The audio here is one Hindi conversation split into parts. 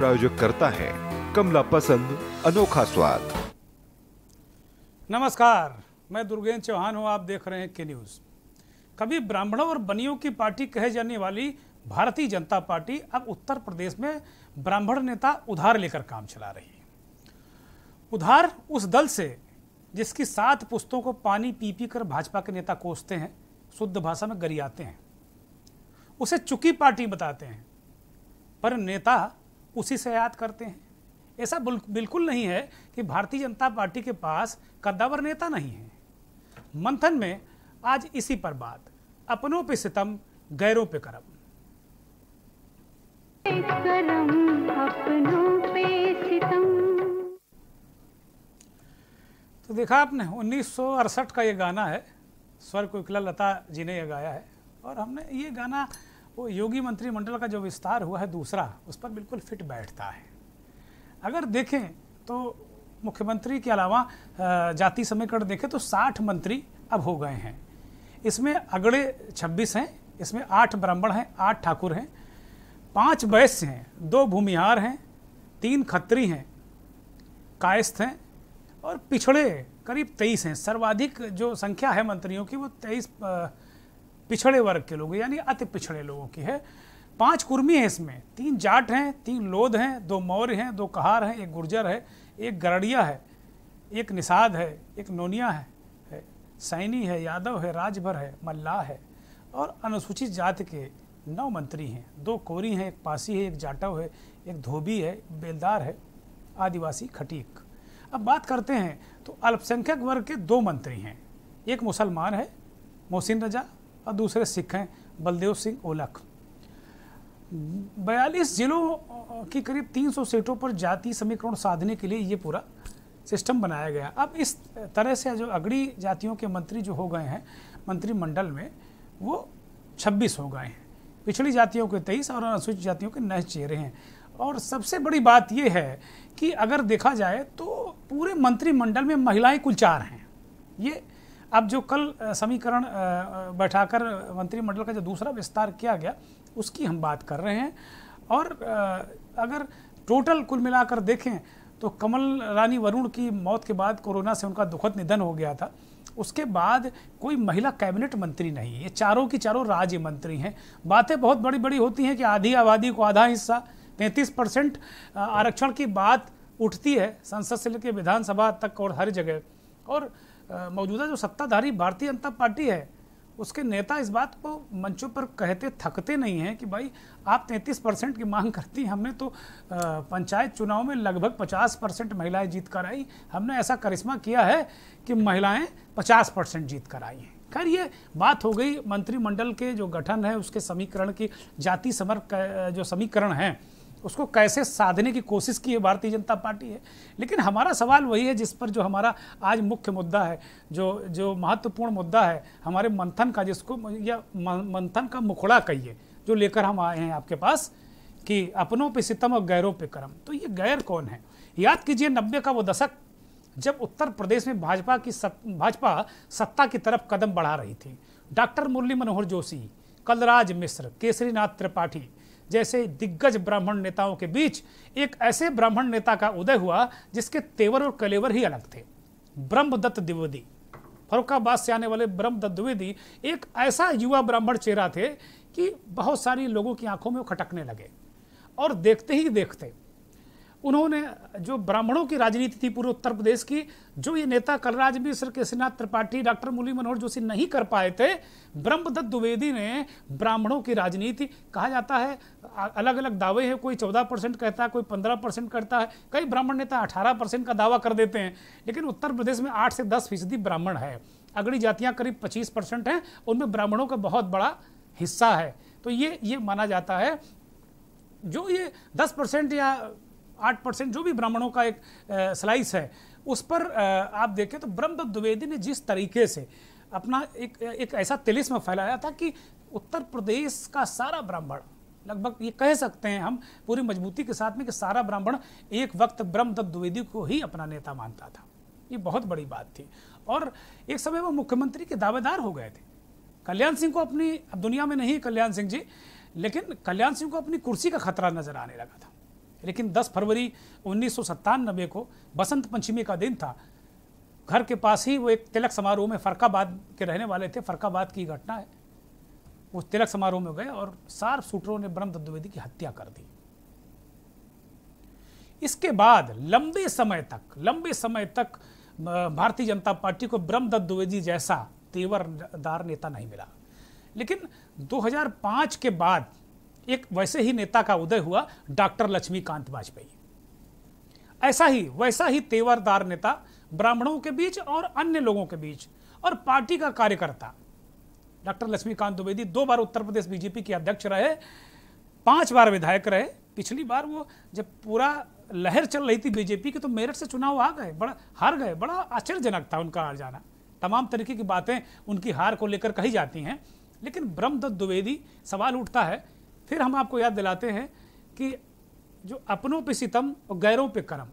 प्रायोजक करता है कमला पसंद अनोखा स्वाद। नमस्कार, मैं दुर्गेंद्र चौहान हूं। आप देख रहे हैं के न्यूज़। कभी ब्राह्मणों और बनियों की पार्टी कहे जाने वाली भारतीय जनता पार्टी अब उत्तर प्रदेश में ब्राह्मण नेता उधार लेकर काम चला रही है। उधार उस दल से जिसकी 7 पुस्तों को पानी पी पी कर भाजपा के नेता कोसते हैं, शुद्ध भाषा में गरियाते हैं, उसे चुकी पार्टी बताते हैं, पर नेता उसी से याद करते हैं। ऐसा बिल्कुल नहीं है कि भारतीय जनता पार्टी के पास कद्दावर नेता नहीं है। मंथन में आज इसी पर बात, अपनों पे सितम, गैरों पे करम। अपनों पे सितम। तो देखा आपने, 1968 का ये गाना है, स्वर कोकिला लता जी ने यह गाया है। और हमने ये गाना वो योगी मंत्रिमंडल का जो विस्तार हुआ है दूसरा, उस पर बिल्कुल फिट बैठता है। अगर देखें तो मुख्यमंत्री के अलावा जाति समीकरण देखें तो 60 मंत्री अब हो गए हैं। इसमें अगड़े 26 हैं, इसमें 8 ब्राह्मण हैं, 8 ठाकुर हैं, 5 वैश्य हैं, 2 भूमिहार हैं, 3 खत्री हैं, कायस्थ हैं और पिछड़े करीब 23 हैं। सर्वाधिक जो संख्या है मंत्रियों की वो 23 पिछड़े वर्ग के लोग यानी अति पिछड़े लोगों की है। 5 कुर्मी हैं, इसमें 3 जाट हैं, 3 लोध हैं, 2 मौर्य हैं, 2 कहार हैं, 1 गुर्जर है, 1 गरड़िया है, 1 निषाद है, 1 नोनिया है, सैनी है, यादव है, राजभर है, मल्लाह है और अनुसूचित जाति के 9 मंत्री हैं। 2 कोरी हैं, 1 पासी है, 1 जाटव है, 1 धोबी है, बेलदार है, आदिवासी खटीक। अब बात करते हैं तो अल्पसंख्यक वर्ग के 2 मंत्री हैं। 1 मुसलमान है, मोहसिन रजा, और दूसरे सिख हैं, बलदेव सिंह ओलख। 42 जिलों की करीब 300 सीटों पर जाति समीकरण साधने के लिए ये पूरा सिस्टम बनाया गया। अब इस तरह से जो अगड़ी जातियों के मंत्री जो हो गए हैं मंत्रिमंडल में, वो 26 हो गए हैं। पिछड़ी जातियों के 23 और अनुसूचित जातियों के 9 चेहरे हैं। और सबसे बड़ी बात यह है कि अगर देखा जाए तो पूरे मंत्रिमंडल में महिलाएं कुल 4 हैं। ये अब जो कल समीकरण बैठाकर मंत्रिमंडल का जो दूसरा विस्तार किया गया उसकी हम बात कर रहे हैं। और अगर टोटल कुल मिलाकर देखें तो कमल रानी वरुण की मौत के बाद कोरोना से उनका दुखद निधन हो गया था। उसके बाद कोई महिला कैबिनेट मंत्री नहीं, ये चारों की चारों राज्य मंत्री हैं। बातें बहुत बड़ी बड़ी होती हैं कि आधी आबादी को आधा हिस्सा, 33% आरक्षण की बात उठती है संसद से लेकर विधानसभा तक और हर जगह। और मौजूदा जो सत्ताधारी भारतीय जनता पार्टी है उसके नेता इस बात को मंचों पर कहते थकते नहीं हैं कि भाई आप 33% की मांग करती, हमने तो पंचायत चुनाव में लगभग 50% महिलाएं जीत कर आई, हमने ऐसा करिश्मा किया है कि महिलाएं 50% जीत कर आई हैं। खैर ये बात हो गई मंत्रिमंडल के जो गठन है उसके समीकरण की, जाति समर जो समीकरण है उसको कैसे साधने की कोशिश की है भारतीय जनता पार्टी है। लेकिन हमारा सवाल वही है जिस पर जो हमारा आज मुख्य मुद्दा है, जो महत्वपूर्ण मुद्दा है हमारे मंथन का, जिसको या मंथन का मुखड़ा कहिए, जो लेकर हम आए हैं आपके पास कि अपनों पे सितम और गैरों पे करम। तो ये गैर कौन है? याद कीजिए 90 का वो दशक जब उत्तर प्रदेश में भाजपा सत्ता की तरफ कदम बढ़ा रही थी। डॉक्टर मुरली मनोहर जोशी, कलराज मिश्र, केसरीनाथ त्रिपाठी जैसे दिग्गज ब्राह्मण नेताओं के बीच एक ऐसे ब्राह्मण नेता का उदय हुआ जिसके तेवर और कलेवर ही अलग थे। ब्रह्मदत्त द्विवेदी, फर्रुखाबाद से आने वाले ब्रह्मदत्त द्विवेदी एक ऐसा युवा ब्राह्मण चेहरा थे कि बहुत सारी लोगों की आंखों में वो खटकने लगे। और देखते ही देखते उन्होंने जो ब्राह्मणों की राजनीति थी पूरे उत्तर प्रदेश की, जो ये नेता कलराज मिश्र, केसरीनाथ त्रिपाठी, डॉक्टर मुरली मनोहर जोशी नहीं कर पाए थे, ब्रह्मदत्त द्विवेदी ने ब्राह्मणों की राजनीति, कहा जाता है अलग अलग दावे हैं, कोई 14% कहता है, कोई 15% करता है, कई ब्राह्मण नेता 18% का दावा कर देते हैं। लेकिन उत्तर प्रदेश में 8 से 10% ब्राह्मण है। अगड़ी जातियाँ करीब 25% हैं, उनमें ब्राह्मणों का बहुत बड़ा हिस्सा है। तो ये माना जाता है जो ये 10% या 8% जो भी ब्राह्मणों का एक स्लाइस है उस पर आप देखें तो ब्रह्मदत्त द्विवेदी ने जिस तरीके से अपना एक ऐसा तिलिस्म फैलाया था कि उत्तर प्रदेश का सारा ब्राह्मण, लगभग ये कह सकते हैं हम पूरी मजबूती के साथ में कि सारा ब्राह्मण एक वक्त ब्रह्मदत्त द्विवेदी को ही अपना नेता मानता था। ये बहुत बड़ी बात थी। और एक समय वो मुख्यमंत्री के दावेदार हो गए थे। कल्याण सिंह को अपनी, अब दुनिया में नहीं कल्याण सिंह जी, लेकिन कल्याण सिंह को अपनी कुर्सी का खतरा नजर आने लगा था। लेकिन 10 फरवरी 1997 को बसंत पंचमी का दिन था। घर के पास ही वो एक तिलक समारोह में, फरक्काबाद के रहने वाले थे, फरक्काबाद की घटना है। उस तिलक समारोह में गए और शार्प शूटरों ने ब्रह्मदत्त द्विवेदी की हत्या कर दी। इसके बाद लंबे समय तक भारतीय जनता पार्टी को ब्रह्मदत्त द्विवेदी जैसा तेवरदार नेता नहीं मिला। लेकिन 2005 के बाद एक वैसे ही नेता का उदय हुआ, डॉक्टर लक्ष्मीकांत वाजपेयी। वैसा ही तेवरदार नेता ब्राह्मणों के बीच और अन्य लोगों के बीच और पार्टी का कार्यकर्ता। डॉक्टर लक्ष्मीकांत द्विवेदी 2 बार उत्तर प्रदेश बीजेपी के अध्यक्ष रहे, 5 बार विधायक रहे। पिछली बार वो जब पूरा लहर चल रही थी बीजेपी की तो मेरठ से चुनाव हार गए। बड़ा आश्चर्यजनक था उनका हार जाना। तमाम तरीके की बातें उनकी हार को लेकर कही जाती हैं, लेकिन ब्रह्मदत्त द्विवेदी, सवाल उठता है, फिर हम आपको याद दिलाते हैं कि जो अपनों पे सितम और गैरों पे करम,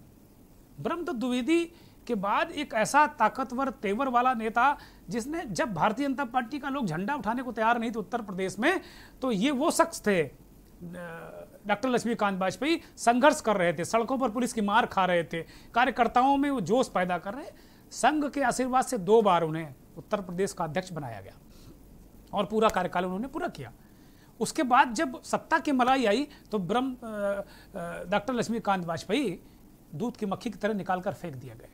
ब्रह्मदत्त द्विवेदी के बाद एक ऐसा ताकतवर तेवर वाला नेता जिसने, जब भारतीय जनता पार्टी का लोग झंडा उठाने को तैयार नहीं थे उत्तर प्रदेश में, तो ये वो शख्स थे। डॉक्टर लक्ष्मीकांत वाजपेयी संघर्ष कर रहे थे, सड़कों पर पुलिस की मार खा रहे थे, कार्यकर्ताओं में वो जोश पैदा कर रहे। संघ के आशीर्वाद से 2 बार उन्हें उत्तर प्रदेश का अध्यक्ष बनाया गया और पूरा कार्यकाल उन्होंने पूरा किया। उसके बाद जब सत्ता की मलाई आई तो डॉक्टर लक्ष्मीकांत वाजपेयी दूध की मक्खी की तरह निकालकर फेंक दिया गया।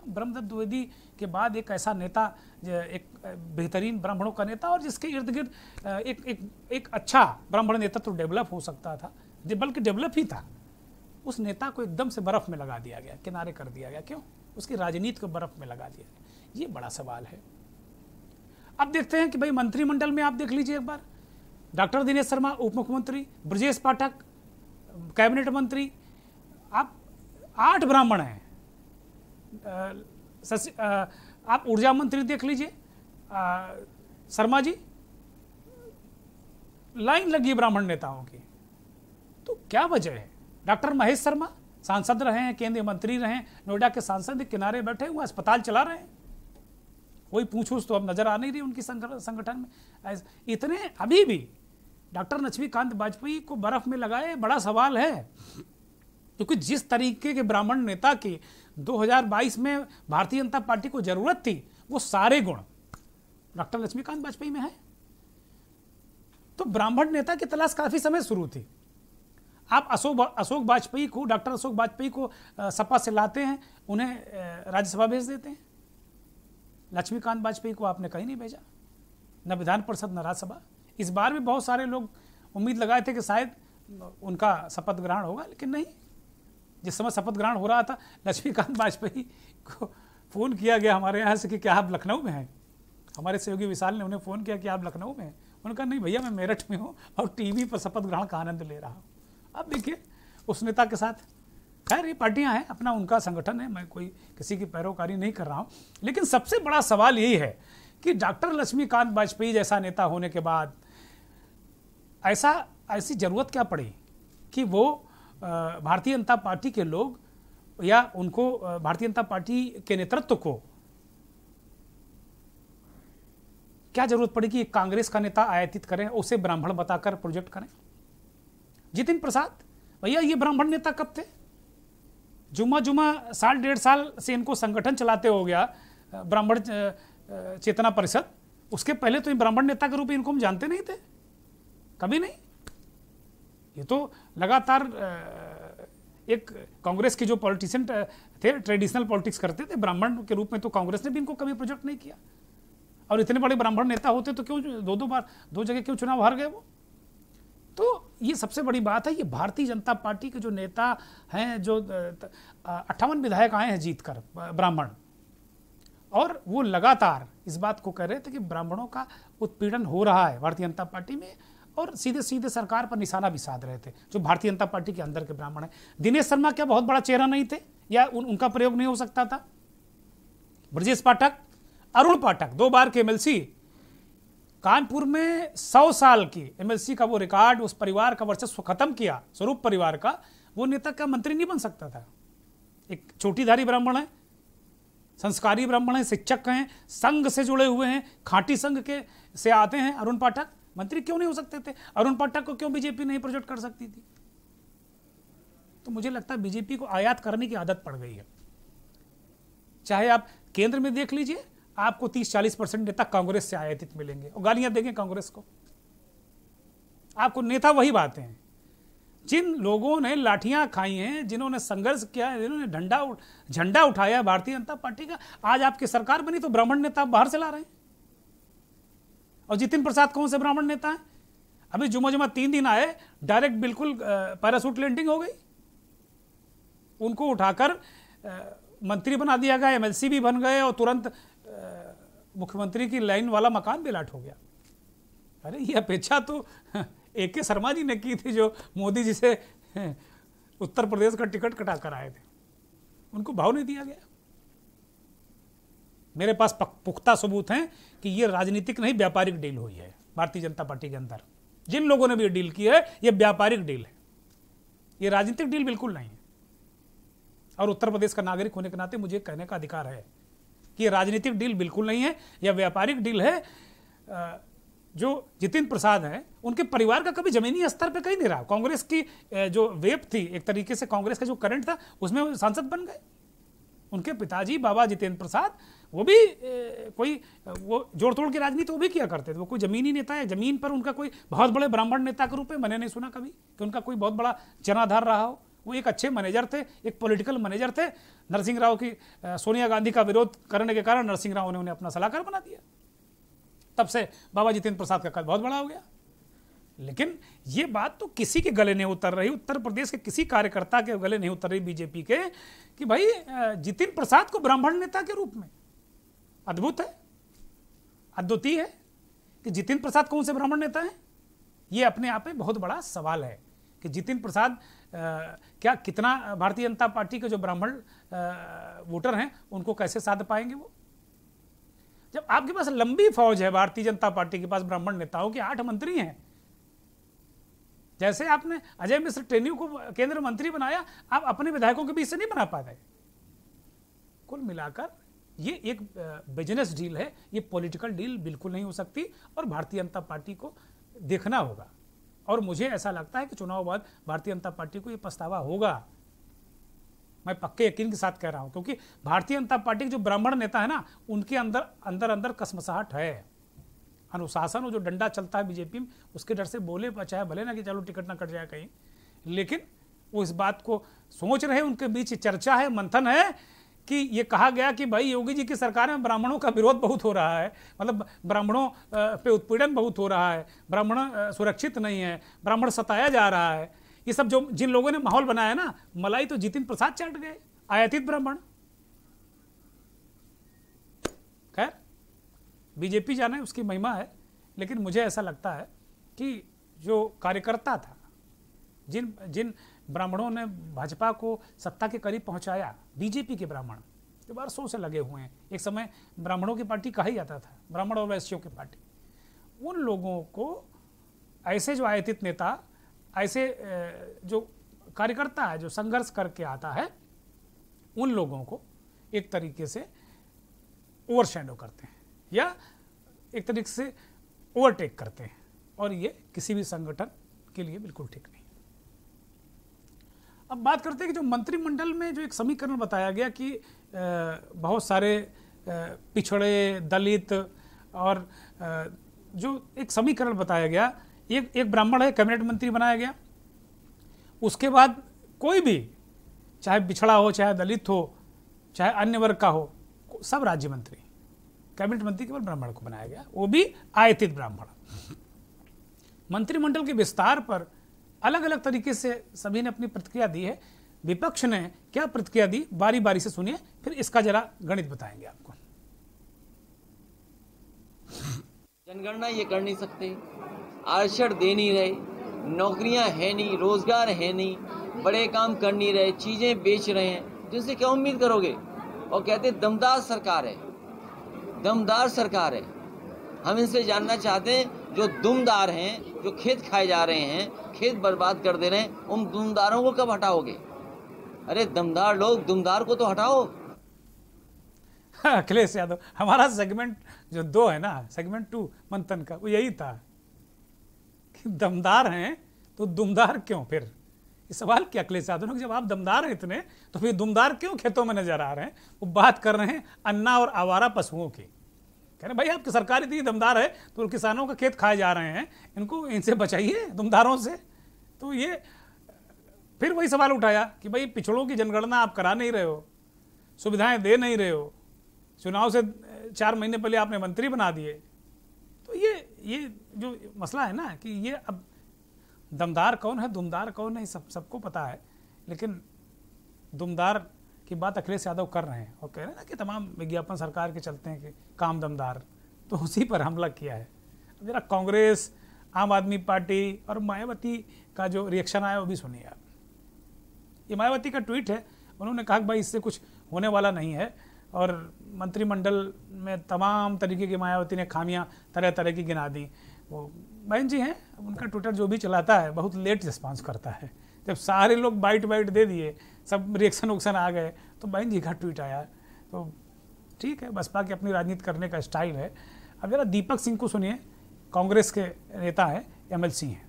ब्रह्मदत्त द्विवेदी के बाद एक ऐसा नेता, एक बेहतरीन ब्राह्मणों का नेता, और जिसके इर्द गिर्द एक अच्छा ब्राह्मण नेता तो डेवलप हो सकता था, बल्कि डेवलप ही था, उस नेता को एकदम से बर्फ में लगा दिया गया, किनारे कर दिया गया। क्यों? उसकी राजनीति को बर्फ में लगा दिया गया। ये बड़ा सवाल है। अब देखते हैं कि भाई मंत्रिमंडल में आप देख लीजिए एक बार, डॉक्टर दिनेश शर्मा उप मुख्यमंत्री, ब्रजेश पाठक कैबिनेट मंत्री, आप 8 ब्राह्मण हैं। आप ऊर्जा मंत्री देख लीजिए, शर्मा जी, लाइन लगी ब्राह्मण नेताओं की। तो क्या वजह है? डॉक्टर महेश शर्मा सांसद रहे हैं, केंद्रीय मंत्री रहे हैं, नोएडा के सांसद किनारे बैठे हुए अस्पताल चला रहे हैं, कोई पूछ तो अब नजर आ नहीं रही उनकी संगठन में। इतने अभी भी डॉक्टर लक्ष्मीकांत वाजपेयी को बर्फ में लगाए, बड़ा सवाल है। क्योंकि जिस तरीके के ब्राह्मण नेता की 2022 में भारतीय जनता पार्टी को जरूरत थी, वो सारे गुण डॉक्टर लक्ष्मीकांत वाजपेयी में है। तो ब्राह्मण नेता की तलाश काफी समय शुरू थी। आप अशोक वाजपेयी को, डॉक्टर अशोक वाजपेयी को सपा से लाते हैं, उन्हें राज्यसभा भेज देते हैं। लक्ष्मीकांत वाजपेयी को आपने कहीं नहीं भेजा, न विधान परिषद न राज्यसभा। इस बार भी बहुत सारे लोग उम्मीद लगाए थे कि शायद उनका शपथ ग्रहण होगा, लेकिन नहीं। जिस समय शपथ ग्रहण हो रहा था, लक्ष्मीकांत वाजपेयी को फोन किया गया हमारे यहाँ से कि क्या आप लखनऊ में हैं। हमारे सहयोगी विशाल ने उन्हें फोन किया कि आप लखनऊ में हैं। उन्होंने कहा नहीं भैया, मैं मेरठ में हूँ और टीवी पर शपथ ग्रहण का आनंद ले रहा हूँ। अब देखिए उस नेता के साथ, खैर ये पार्टियां हैं, अपना उनका संगठन है, मैं कोई किसी की पैरोकारी नहीं कर रहा हूं। लेकिन सबसे बड़ा सवाल यही है कि डॉक्टर लक्ष्मीकांत वाजपेयी जैसा नेता होने के बाद ऐसी जरूरत क्या पड़ी कि वो भारतीय जनता पार्टी के लोग या उनको भारतीय जनता पार्टी के नेतृत्व को क्या जरूरत पड़ी कि कांग्रेस का नेता आयातित करें, उसे ब्राह्मण बताकर प्रोजेक्ट करें। जितिन प्रसाद भैया ये ब्राह्मण नेता कब थे? जुमा 1.5 साल से इनको संगठन चलाते हो गया ब्राह्मण चेतना परिषद। उसके पहले तो ये ब्राह्मण नेता के रूप में इनको हम जानते नहीं थे, कभी नहीं। ये तो लगातार एक कांग्रेस के जो पॉलिटिशियन थे, ट्रेडिशनल पॉलिटिक्स करते थे, ब्राह्मण के रूप में तो कांग्रेस ने भी इनको कभी प्रोजेक्ट नहीं किया। और इतने बड़े ब्राह्मण नेता होते तो क्यों 2 बार 2 जगह क्यों चुनाव हार गए वो? तो ये सबसे बड़ी बात है। ये भारतीय जनता पार्टी के जो नेता हैं, जो 58 विधायक आए हैं जीतकर ब्राह्मण, और वो लगातार इस बात को कह रहे थे कि ब्राह्मणों का उत्पीड़न हो रहा है भारतीय जनता पार्टी में, और सीधे सीधे सरकार पर निशाना भी साध रहे थे जो भारतीय जनता पार्टी के अंदर के ब्राह्मण हैं। दिनेश शर्मा क्या बहुत बड़ा चेहरा नहीं थे या उनका प्रयोग नहीं हो सकता था? ब्रजेश पाठक, अरुण पाठक 2 बार के एमएलसी, कानपुर में 100 साल की एमएलसी का वो रिकॉर्ड, उस परिवार का वर्चस्व खत्म किया, स्वरूप परिवार का। वो नेता का मंत्री नहीं बन सकता था। एक चोटीधारी ब्राह्मण है, संस्कारी ब्राह्मण है, शिक्षक हैं, संघ से जुड़े हुए हैं, खाटी संघ के से आते हैं। अरुण पाठक मंत्री क्यों नहीं हो सकते थे? अरुण पाठक को क्यों बीजेपी नहीं प्रोजेक्ट कर सकती थी? तो मुझे लगता है बीजेपी को आयात करने की आदत पड़ गई है। चाहे आप केंद्र में देख लीजिए, आपको 30-40% नेता कांग्रेस से आयातित मिलेंगे और गालियां देंगे कांग्रेस को। आपको नेता वही बातें हैं, जिन लोगों ने लाठियां खाई हैं, जिन्होंने संघर्ष किया है, जिन्होंने झंडा उठाया भारतीय जनता पार्टी का, आज आपकी सरकार बनी तो ब्राह्मण नेता बाहर से ला रहे हैं। और जितिन प्रसाद कौन से ब्राह्मण नेता है? अभी जुमा 3 दिन आए, डायरेक्ट बिल्कुल पैरासूट लैंडिंग हो गई, उनको उठाकर मंत्री बना दिया गया, एमएलसी भी बन गए और तुरंत मुख्यमंत्री की लाइन वाला मकान भी अलॉट हो गया। अरे ये अपेक्षा तो AK शर्मा जी ने की थी, जो मोदी जी से उत्तर प्रदेश का टिकट कटा कर आए थे, उनको भाव नहीं दिया गया। मेरे पास पुख्ता सबूत हैं कि ये राजनीतिक नहीं व्यापारिक डील हुई है भारतीय जनता पार्टी के अंदर। जिन लोगों ने भी डील की है, ये व्यापारिक डील है, ये राजनीतिक डील बिल्कुल नहीं है। और उत्तर प्रदेश का नागरिक होने के नाते मुझे कहने का अधिकार है कि ये राजनीतिक डील बिल्कुल नहीं है, यह व्यापारिक डील है। जो जितिन प्रसाद हैं, उनके परिवार का कभी जमीनी स्तर पे कहीं नहीं रहा। कांग्रेस की जो वेब थी, एक तरीके से कांग्रेस का जो करंट था, उसमें वो सांसद बन गए। उनके पिताजी बाबा जितेंद्र प्रसाद, वो भी कोई वो जोड़ तोड़ की राजनीति वो भी किया करते थे। वो कोई जमीनी नेता है, जमीन पर उनका कोई बहुत बड़े ब्राह्मण नेता के रूप में मैंने नहीं सुना कभी कि उनका कोई बहुत बड़ा जनाधार रहा हो। वो एक अच्छे मैनेजर थे, एक पॉलिटिकल मैनेजर थे। नरसिंह राव की सोनिया गांधी का विरोध करने के कारण नरसिंह राव ने उन्हें अपना सलाहकार बना दिया। तब से बाबा जितेंद्र प्रसाद का कद बहुत बड़ा हो गया। लेकिन ये बात तो किसी के गले नहीं उतर रही, उत्तर प्रदेश के किसी कार्यकर्ता के गले नहीं उतर रही बीजेपी के, कि भाई जितिन प्रसाद को ब्राह्मण नेता के रूप में। अद्भुत है, अद्वितीय है कि जितिन प्रसाद कौन से ब्राह्मण नेता हैं। ये अपने आप में बहुत बड़ा सवाल है कि जितिन प्रसाद क्या कितना भारतीय जनता पार्टी के जो ब्राह्मण वोटर हैं उनको कैसे साध पाएंगे वो, जब आपके पास लंबी फौज है भारतीय जनता पार्टी के पास ब्राह्मण नेताओं के 8 मंत्री हैं। जैसे आपने अजय मिश्र टेन्यू को केंद्र मंत्री बनाया, आप अपने विधायकों के बीच से नहीं बना पाते। कुल मिलाकर ये एक बिजनेस डील है, ये पॉलिटिकल डील बिल्कुल नहीं हो सकती और भारतीय जनता पार्टी को देखना होगा। और मुझे ऐसा लगता है कि चुनाव बाद भारतीय जनता पार्टी को ये पछतावा होगा। मैं पक्के यकीन के साथ कह रहा हूं, क्योंकि भारतीय जनता पार्टी के जो ब्राह्मण नेता है ना, उनके अंदर कसमसाहट है। अनुशासन और जो डंडा चलता है बीजेपी में, उसके डर से बोले चाहे भले ना कि चलो टिकट ना कट जाए कहीं, लेकिन वो इस बात को सोच रहे हैं। उनके बीच चर्चा है, मंथन है कि ये कहा गया कि भाई योगी जी की सरकार में ब्राह्मणों का विरोध बहुत हो रहा है, मतलब ब्राह्मणों पे उत्पीड़न बहुत हो रहा है, ब्राह्मण सुरक्षित नहीं है, ब्राह्मण सताया जा रहा है। ये सब जो जिन लोगों ने माहौल बनाया ना, मलाई तो जितिन प्रसाद चाट गए, आयातित ब्राह्मण। खैर, बीजेपी जाने उसकी महिमा है, लेकिन मुझे ऐसा लगता है कि जो कार्यकर्ता था, जिन ब्राह्मणों ने भाजपा को सत्ता के करीब पहुंचाया, बीजेपी के ब्राह्मण जो वर्षों से लगे हुए हैं, एक समय ब्राह्मणों की पार्टी कहा जाता था, ब्राह्मण और वैश्यों की पार्टी, उन लोगों को ऐसे जो आयातित नेता, ऐसे जो कार्यकर्ता है जो संघर्ष करके आता है, उन लोगों को एक तरीके से ओवरशैडो करते हैं या एक तरीके से ओवरटेक करते हैं, और ये किसी भी संगठन के लिए बिल्कुल ठीक नहीं। अब बात करते हैं कि जो मंत्रिमंडल में जो एक समीकरण बताया गया कि बहुत सारे पिछड़े, दलित और जो एक समीकरण बताया गया, एक ब्राह्मण है कैबिनेट मंत्री बनाया गया, उसके बाद कोई भी चाहे पिछड़ा हो, चाहे दलित हो, चाहे अन्य वर्ग का हो, सब राज्य मंत्री, कैबिनेट मंत्री केवल ब्राह्मण को बनाया गया, वो भी आयातित ब्राह्मण। मंत्रिमंडल के विस्तार पर अलग अलग तरीके से सभी ने अपनी प्रतिक्रिया दी है। विपक्ष ने क्या प्रतिक्रिया दी, बारी बारी से सुनिए, फिर इसका जरा गणित बताएंगे आपको। जनगणना ये कर नहीं सकते, आरक्षण दे नहीं रहे, नौकरियां है नहीं, रोजगार है नहीं, बड़े काम कर नहीं रहे, चीजें बेच रहे हैं, जिससे क्या उम्मीद करोगे। और कहते दमदार सरकार है, दमदार सरकार है। हम इनसे जानना चाहते हैं, जो दुमदार हैं, जो खेत खाए जा रहे हैं, खेत बर्बाद कर दे रहे हैं, उन दुमदारों को कब हटाओगे। अरे दमदार लोग, दुमदार को तो हटाओ। अखिलेश यादव, हमारा सेगमेंट जो 2 है ना, सेगमेंट 2 मंथन का, वो यही था कि दमदार हैं तो दुमदार क्यों, फिर इस सवाल क्या अखिलेश यादव ने, जब आप दमदार हैं इतने तो फिर दुमदार क्यों खेतों में नजर आ रहे हैं? वो बात कर रहे हैं अन्ना और आवारा पशुओं की। कह रहे भाई आपकी सरकार इतनी दमदार है तो किसानों का खेत खाए जा रहे हैं, इनको इनसे बचाइए दुमदारों से। तो ये फिर वही सवाल उठाया कि भाई पिछड़ों की जनगणना आप करा नहीं रहे हो, सुविधाएं दे नहीं रहे हो, चुनाव से 4 महीने पहले आपने मंत्री बना दिए। तो ये जो मसला है ना कि ये अब दमदार कौन है दुमदार कौन है सबको पता है, लेकिन दुमदार की बात अखिलेश यादव कर रहे हैं और कह रहे हैं ना कि तमाम विज्ञापन सरकार के चलते हैं कि काम दमदार, तो उसी पर हमला किया है। अब जरा कांग्रेस, आम आदमी पार्टी और मायावती का जो रिएक्शन आया वो भी सुनिए आप। ये मायावती का ट्वीट है, उन्होंने कहा कि भाई इससे कुछ होने वाला नहीं है और मंत्रिमंडल में तमाम तरीके की मायावती ने खामियां तरह तरह की गिना दी। वो बहन जी हैं, उनका ट्विटर जो भी चलाता है बहुत लेट रिस्पांस करता है। जब सारे लोग बाइट दे दिए, सब रिएक्शन उक्शन आ गए, तो बहन जी का ट्वीट आया। तो ठीक है, बसपा की अपनी राजनीति करने का स्टाइल है। अब जरा दीपक सिंह को सुनिए, कांग्रेस के नेता है, एमएलसी हैं।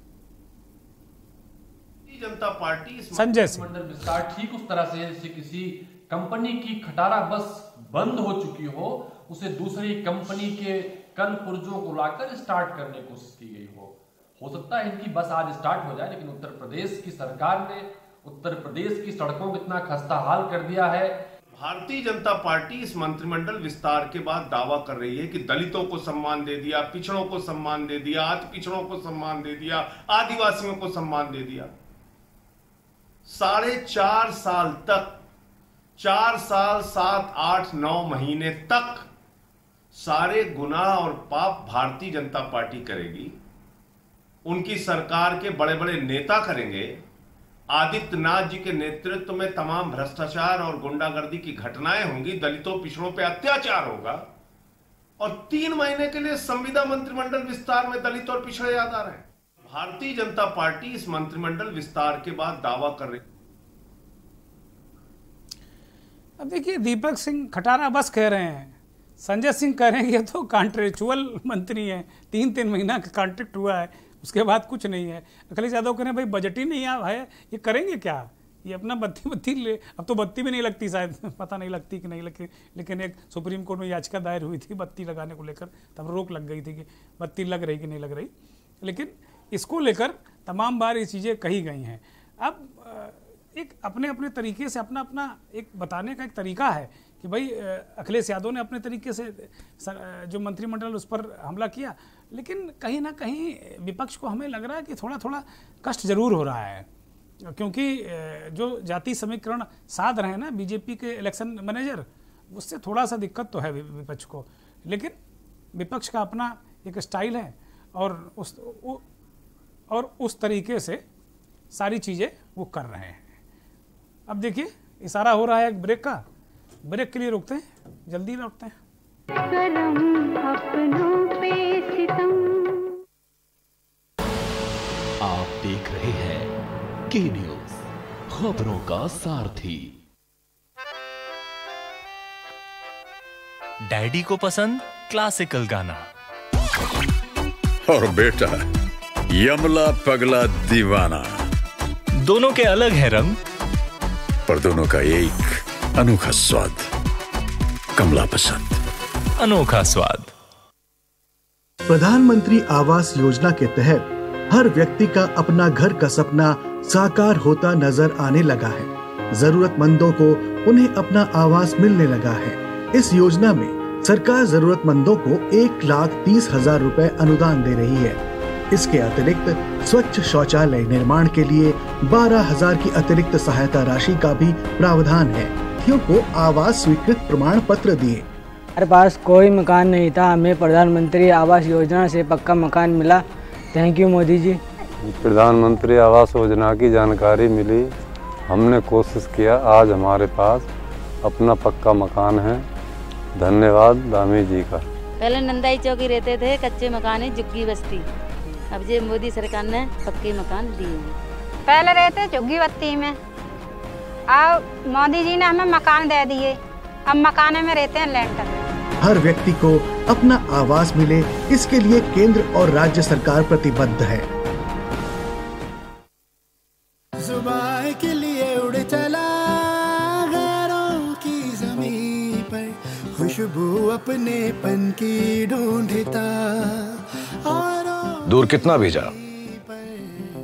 जनता पार्टी संजय सिंह मंडल विस्तार ठीक उस तरह से जैसे किसी कंपनी की खटारा बस बंद हो चुकी हो, उसे दूसरी कंपनी के कल पुर्जों को लाकर स्टार्ट करने की कोशिश की गई हो सकता है इनकी बस आज स्टार्ट हो जाए, लेकिन उत्तर प्रदेश की सरकार ने उत्तर प्रदेश की सड़कों को इतना खस्ता हाल कर दिया है। भारतीय जनता पार्टी इस मंत्रिमंडल विस्तार के बाद दावा कर रही है कि दलितों को सम्मान दे दिया, पिछड़ों को सम्मान दे दिया, अति पिछड़ों को सम्मान दे दिया, आदिवासियों को सम्मान दे दिया। 4.5 साल तक, 4 साल 7, 8, 9 महीने तक सारे गुनाह और पाप भारतीय जनता पार्टी करेगी। उनकी सरकार के बड़े बड़े नेता करेंगे। आदित्यनाथ जी के नेतृत्व में तमाम भ्रष्टाचार और गुंडागर्दी की घटनाएं होंगी, दलितों पिछड़ों पे अत्याचार होगा और 3 महीने के लिए संविदा मंत्रिमंडल विस्तार में दलित और पिछड़े याद आ रहे हैं। भारतीय जनता पार्टी इस मंत्रिमंडल विस्तार के बाद दावा कर रही। अब देखिए, दीपक सिंह खटारा बस कह रहे हैं, संजय सिंह कह रहे हैं ये तो कॉन्ट्रेक्चुअल मंत्री हैं, 3-3 महीना का कॉन्ट्रैक्ट हुआ है, उसके बाद कुछ नहीं है। अखिलेश यादव कह रहे हैं भाई बजट ही नहीं है, ये करेंगे क्या? ये अपना बत्ती ले, अब तो बत्ती भी नहीं लगती शायद, पता नहीं लगती कि नहीं लगती, लेकिन एक सुप्रीम कोर्ट में याचिका दायर हुई थी बत्ती लगाने को लेकर, तब रोक लग गई थी कि बत्ती लग रही कि नहीं लग रही। लेकिन इसको लेकर तमाम बार ये चीज़ें कही गई हैं। अब एक अपने अपने तरीके से अपना अपना एक बताने का एक तरीका है कि भाई अखिलेश यादव ने अपने तरीके से जो मंत्रिमंडल उस पर हमला किया, लेकिन कहीं ना कहीं विपक्ष को हमें लग रहा है कि थोड़ा थोड़ा कष्ट जरूर हो रहा है, क्योंकि जो जाति समीकरण साध रहे हैं ना बीजेपी के इलेक्शन मैनेजर, उससे थोड़ा सा दिक्कत तो है विपक्ष को, लेकिन विपक्ष का अपना एक स्टाइल है और उस तरीके से सारी चीज़ें वो कर रहे हैं। अब देखिए, इशारा हो रहा है एक ब्रेक का, ब्रेक के लिए रुकते हैं, जल्दी लौटते हैं। आप देख रहे हैं के न्यूज, खबरों का सारथी। डैडी को पसंद क्लासिकल गाना और बेटा यमला पगला दीवाना, दोनों के अलग है रंग पर दोनों का एक अनोखा स्वाद। कमला पसंद, अनोखा स्वाद। प्रधानमंत्री आवास योजना के तहत हर व्यक्ति का अपना घर का सपना साकार होता नजर आने लगा है। जरूरतमंदों को उन्हें अपना आवास मिलने लगा है। इस योजना में सरकार जरूरतमंदों को 1,30,000 रुपए अनुदान दे रही है। इसके अतिरिक्त स्वच्छ शौचालय निर्माण के लिए 12,000 की अतिरिक्त सहायता राशि का भी प्रावधान है। को आवास स्वीकृत प्रमाण पत्र दिए। हमारे पास कोई मकान नहीं था, हमें प्रधानमंत्री आवास योजना से पक्का मकान मिला। Thank you Modi ji. प्रधानमंत्री आवास योजना की जानकारी मिली, हमने कोशिश किया, आज हमारे पास अपना पक्का मकान है। धन्यवाद दामी जी का। पहले नंदाई चौकी रहते थे, कच्चे मकान है, झुग्गी बस्ती। अब ये मोदी सरकार ने पक्के मकान दिए। पहले रहते झुग्गी बस्ती में, अब मोदी जी ने हमें मकान दे दिए, अब मकान में रहते हैं लेंटर। हर व्यक्ति को अपना आवास मिले, इसके लिए केंद्र और राज्य सरकार प्रतिबद्ध है। खुशबू अपनेपन की ढूंढता। दूर कितना भी जा,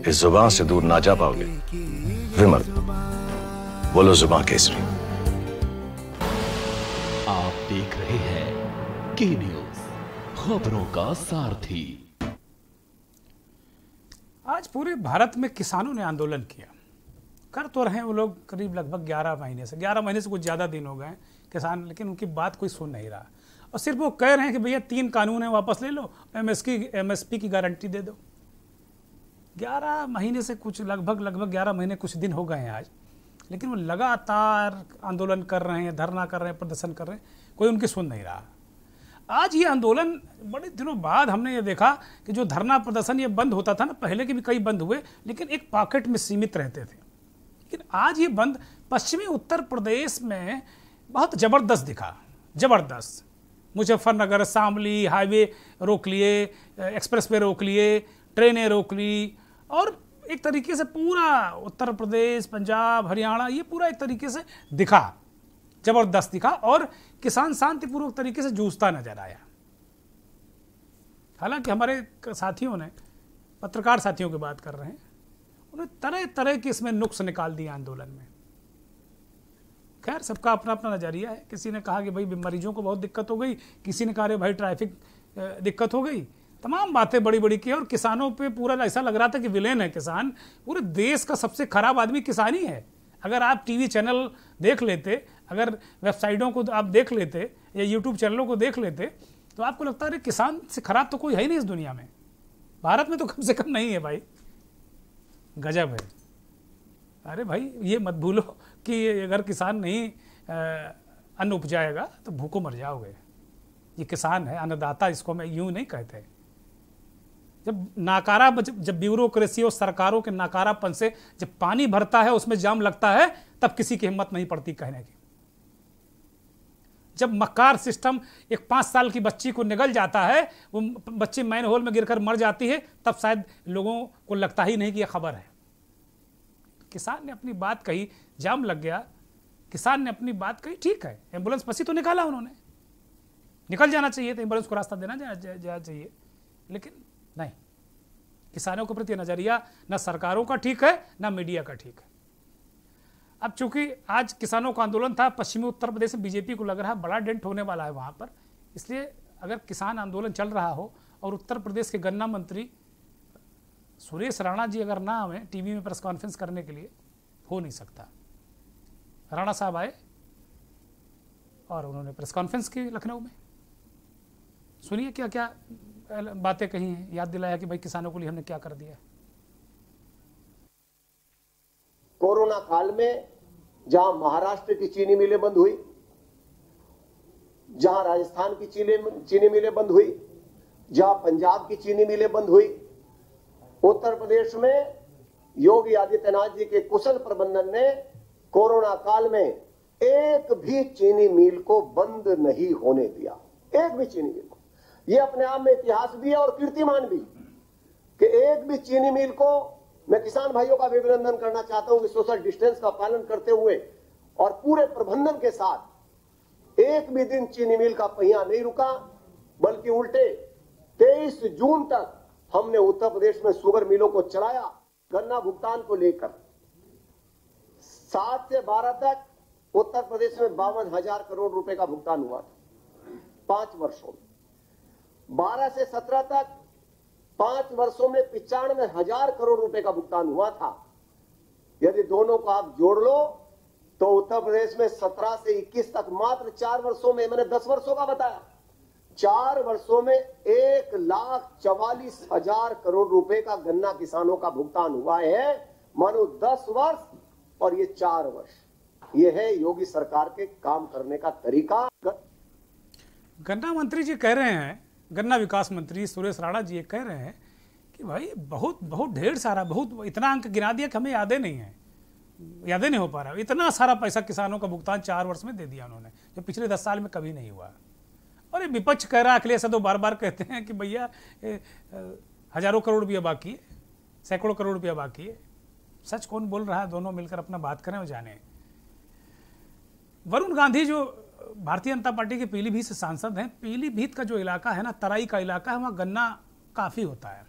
इस जुबान से दूर ना जा पाओगे। विमल, बोलो जुबान केसरी। आप देख रहे हैं के न्यूज, खबरों का सारथी। आज पूरे भारत में किसानों ने आंदोलन किया। कर तो रहे हैं वो लोग करीब लगभग 11 महीने से कुछ ज़्यादा दिन हो गए हैं किसान, लेकिन उनकी बात कोई सुन नहीं रहा। और सिर्फ वो कह रहे हैं कि भैया 3 कानून है वापस ले लो, एमएसपी की गारंटी दे दो। 11 महीने से कुछ लगभग 11 महीने कुछ दिन हो गए हैं आज, लेकिन वो लगातार आंदोलन कर रहे हैं, धरना कर रहे हैं, प्रदर्शन कर रहे हैं, कोई उनकी सुन नहीं रहा। आज ये आंदोलन बड़े दिनों बाद हमने ये देखा कि जो धरना प्रदर्शन ये बंद होता था ना, पहले के भी कई बंद हुए लेकिन एक पॉकेट में सीमित रहते थे, लेकिन आज ये बंद पश्चिमी उत्तर प्रदेश में बहुत ज़बरदस्त दिखा। ज़बरदस्त मुजफ्फरनगर, शामली हाईवे रोक लिए, एक्सप्रेस वे रोक लिए, ट्रेनें रोक ली, और एक तरीके से पूरा उत्तर प्रदेश, पंजाब, हरियाणा ये पूरा एक तरीके से दिखा, ज़बरदस्त दिखा। और किसान शांतिपूर्वक तरीके से जूझता नजर आया। हालांकि हमारे साथियों ने, पत्रकार साथियों की बात कर रहे हैं, उन्होंने तरह तरह के इसमें नुक्स निकाल दिए आंदोलन में। खैर, सबका अपना अपना नज़रिया है। किसी ने कहा कि भाई मरीजों को बहुत दिक्कत हो गई, किसी ने कहा भाई ट्रैफिक दिक्कत हो गई, तमाम बातें बड़ी बड़ी की। और किसानों पे पूरा ऐसा लग रहा था कि विलेन है किसान, पूरे देश का सबसे खराब आदमी किसान ही है। अगर आप टीवी चैनल देख लेते, अगर वेबसाइटों को आप देख लेते या यूट्यूब चैनलों को देख लेते, तो आपको लगता है किसान से खराब तो कोई है ही नहीं इस दुनिया में। भारत में तो कम से कम नहीं है भाई, गजब है। अरे भाई ये मत भूलो कि अगर किसान नहीं अन्न उपजाएगा तो भूखों मर जाओगे। ये किसान है, अन्नदाता, इसको मैं यूं नहीं कहते। जब ब्यूरोक्रेसी और सरकारों के नाकारापन से जब पानी भरता है, उसमें जाम लगता है, तब किसी की हिम्मत नहीं पड़ती कहने की। जब मक्कार सिस्टम एक 5 साल की बच्ची को निगल जाता है, वो बच्ची मैन होल में गिरकर मर जाती है, तब शायद लोगों को लगता ही नहीं कि यह खबर है। किसान ने अपनी बात कही, जाम लग गया, किसान ने अपनी बात कही, ठीक है, एम्बुलेंस पसी तो निकाला उन्होंने, निकल जाना चाहिए था, एम्बुलेंस को रास्ता देना जाना चाहिए, लेकिन नहीं। किसानों के प्रति नजरिया न सरकारों का ठीक है, न मीडिया का ठीक है। अब चूंकि आज किसानों का आंदोलन था, पश्चिमी उत्तर प्रदेश में बीजेपी को लग रहा है बड़ा डेंट होने वाला है वहां पर, इसलिए अगर किसान आंदोलन चल रहा हो और उत्तर प्रदेश के गन्ना मंत्री सुरेश राणा जी अगर ना आए टीवी में प्रेस कॉन्फ्रेंस करने के लिए, हो नहीं सकता। राणा साहब आए और उन्होंने प्रेस कॉन्फ्रेंस की लखनऊ में। सुनिए क्या क्या बातें कही हैं, याद दिलाया कि भाई किसानों के लिए हमने क्या कर दिया। कोरोना काल में जहां महाराष्ट्र की चीनी मिलें बंद हुई, जहां राजस्थान की चीनी मिलें बंद हुई, जहां पंजाब की चीनी मिलें बंद हुई, उत्तर प्रदेश में योगी आदित्यनाथ जी के कुशल प्रबंधन ने कोरोना काल में एक भी चीनी मिल को बंद नहीं होने दिया, एक भी चीनी मिल को। यह अपने आप में इतिहास भी है और कीर्तिमान भी कि एक भी चीनी मिल को, मैं किसान भाइयों का भी अभिनंदन करना चाहता हूं कि सोशल डिस्टेंस का पालन करते हुए और पूरे प्रबंधन के साथ एक भी दिन चीनी मिल का पहिया नहीं रुका, बल्कि उल्टे 23 जून तक हमने उत्तर प्रदेश में शुगर मिलों को चलाया। गन्ना भुगतान को लेकर 7 से 12 तक उत्तर प्रदेश में 52,000 करोड़ रुपए का भुगतान हुआ था 5 वर्षों में। 12 से 17 तक 5 वर्षों में 95,000 करोड़ रुपए का भुगतान हुआ था। यदि दोनों को आप जोड़ लो तो उत्तर प्रदेश में 17 से 21 तक मात्र 4 वर्षों में, मैंने 10 वर्षों का बताया, 4 वर्षों में 1,44,000 करोड़ रुपए का गन्ना किसानों का भुगतान हुआ है। मानो 10 वर्ष और ये 4 वर्ष, ये है योगी सरकार के काम करने का तरीका। गन्ना मंत्री जी कह रहे हैं, गन्ना विकास मंत्री सुरेश राणा जी ये कह रहे हैं कि भाई बहुत बहुत ढेर सारा, बहुत इतना अंक गिना दिया कि हमें यादें नहीं है, यादें नहीं हो पा रहा। इतना सारा पैसा किसानों का भुगतान 4 वर्ष में दे दिया उन्होंने, जो पिछले 10 साल में कभी नहीं हुआ। और ये विपक्ष कह रहा है, अखिलेश यादव बार बार कहते हैं कि भैया हजारों करोड़ रुपया बाकी है, सैकड़ों करोड़ रुपया बाकी है। सच कौन बोल रहा है, दोनों मिलकर अपना बात करें और जाने। वरुण गांधी जो भारतीय जनता पार्टी के पीलीभीत से सांसद हैं। पीलीभीत का जो इलाका है ना, तराई का इलाका है, वहाँ गन्ना काफ़ी होता है।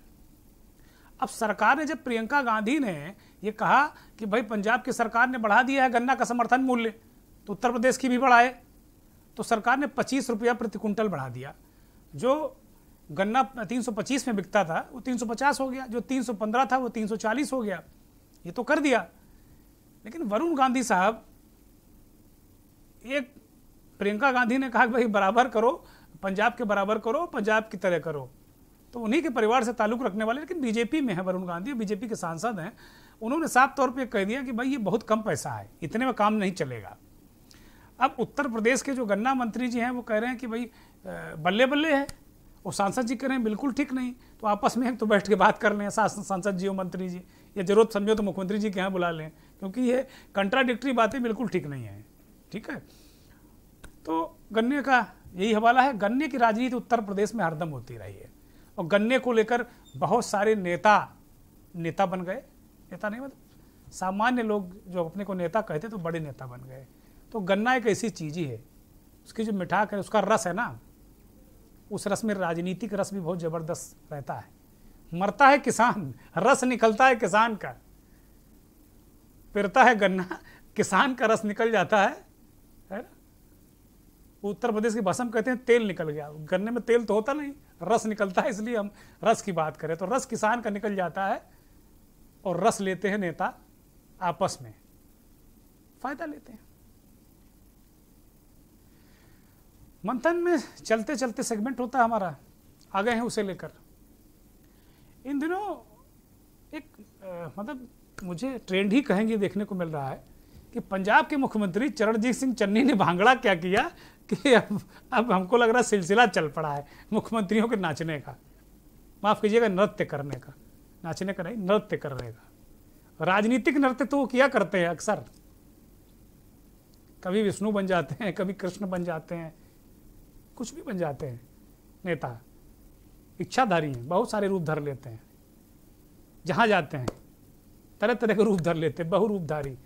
अब सरकार ने, जब प्रियंका गांधी ने ये कहा कि भाई पंजाब की सरकार ने बढ़ा दिया है गन्ना का समर्थन मूल्य, तो उत्तर प्रदेश की भी बढ़ाए, तो सरकार ने 25 रुपया प्रति कुंटल बढ़ा दिया। जो गन्ना 325 में बिकता था वो 350 हो गया, जो 315 था वो 340 हो गया। ये तो कर दिया, लेकिन वरुण गांधी साहब, एक प्रियंका गांधी ने कहा कि भाई बराबर करो, पंजाब के बराबर करो, पंजाब की तरह करो। तो उन्हीं के परिवार से ताल्लुक रखने वाले, लेकिन बीजेपी में है वरुण गांधी, बीजेपी के सांसद हैं, उन्होंने साफ तौर पे कह दिया कि भाई ये बहुत कम पैसा है, इतने में काम नहीं चलेगा। अब उत्तर प्रदेश के जो गन्ना मंत्री जी हैं वो कह रहे हैं कि भाई बल्ले बल्ले है, और सांसद जी कह रहे हैं बिल्कुल ठीक नहीं। तो आपस में तो बैठ के बात कर लें सांसद जी और मंत्री जी, या जरूरत समझो तो मुख्यमंत्री जी के यहाँ बुला लें, क्योंकि ये कंट्राडिक्टरी बातें बिल्कुल ठीक नहीं है। ठीक है, तो गन्ने का यही हवाला है। गन्ने की राजनीति उत्तर प्रदेश में हरदम होती रही है, और गन्ने को लेकर बहुत सारे नेता बन गए। नेता नहीं मतलब सामान्य लोग जो अपने को नेता कहते तो बड़े नेता बन गए। तो गन्ना एक ऐसी चीज़ ही है, उसकी जो मिठास है, उसका रस है ना, उस रस में राजनीतिक रस भी बहुत ज़बरदस्त रहता है। मरता है किसान, रस निकलता है किसान का। पिरता है गन्ना, किसान का रस निकल जाता है ना। उत्तर प्रदेश की भाषा में कहते हैं तेल निकल गया। गन्ने में तेल तो होता नहीं, रस निकलता है, इसलिए हम रस की बात करें। तो रस किसान का निकल जाता है, और रस लेते हैं नेता, आपस में फायदा लेते हैं। मंथन में चलते चलते सेगमेंट होता है हमारा, आ गए हैं उसे लेकर। इन दिनों एक मतलब मुझे ट्रेंड ही कहेंगे देखने को मिल रहा है कि पंजाब के मुख्यमंत्री चरणजीत सिंह चन्नी ने भांगड़ा क्या किया कि अब हमको लग रहा है सिलसिला चल पड़ा है मुख्यमंत्रियों के नाचने का, माफ़ कीजिएगा नृत्य करने का, नाचने का नहीं, नृत्य करने का। राजनीतिक नृत्य तो वो किया करते हैं अक्सर, कभी विष्णु बन जाते हैं, कभी कृष्ण बन जाते हैं, कुछ भी बन जाते हैं। नेता इच्छाधारी हैं, बहुत सारे रूप धर लेते हैं, जहाँ जाते हैं तरह तरह के रूप धर लेते हैं। बहुरूपधारी,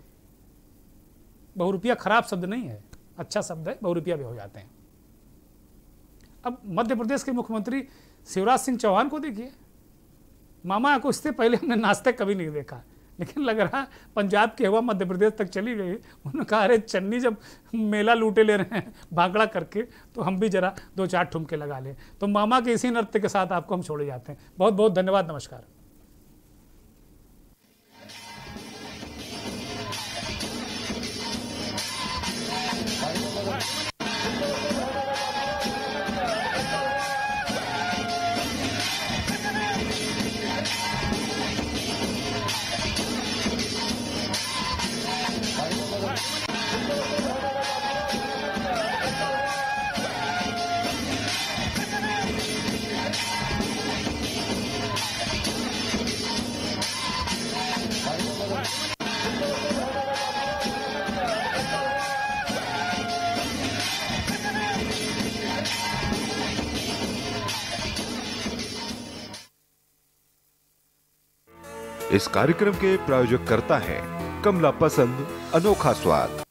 बहुरूपिया खराब शब्द नहीं है, अच्छा शब्द है, बहुरूपिया भी हो जाते हैं। अब मध्य प्रदेश के मुख्यमंत्री शिवराज सिंह चौहान को देखिए, मामा को इससे पहले हमने नाचते कभी नहीं देखा, लेकिन लग रहा पंजाब की हवा मध्य प्रदेश तक चली गई। उन्होंने कहा अरे चन्नी जब मेला लूटे ले रहे हैं भांगड़ा करके, तो हम भी जरा 2-4 ठुमके लगा लें। तो मामा के इसी नृत्य के साथ आपको हम छोड़े जाते हैं। बहुत बहुत धन्यवाद, नमस्कार। इस कार्यक्रम के प्रायोजक करता है कमला पसंद, अनोखा स्वाद।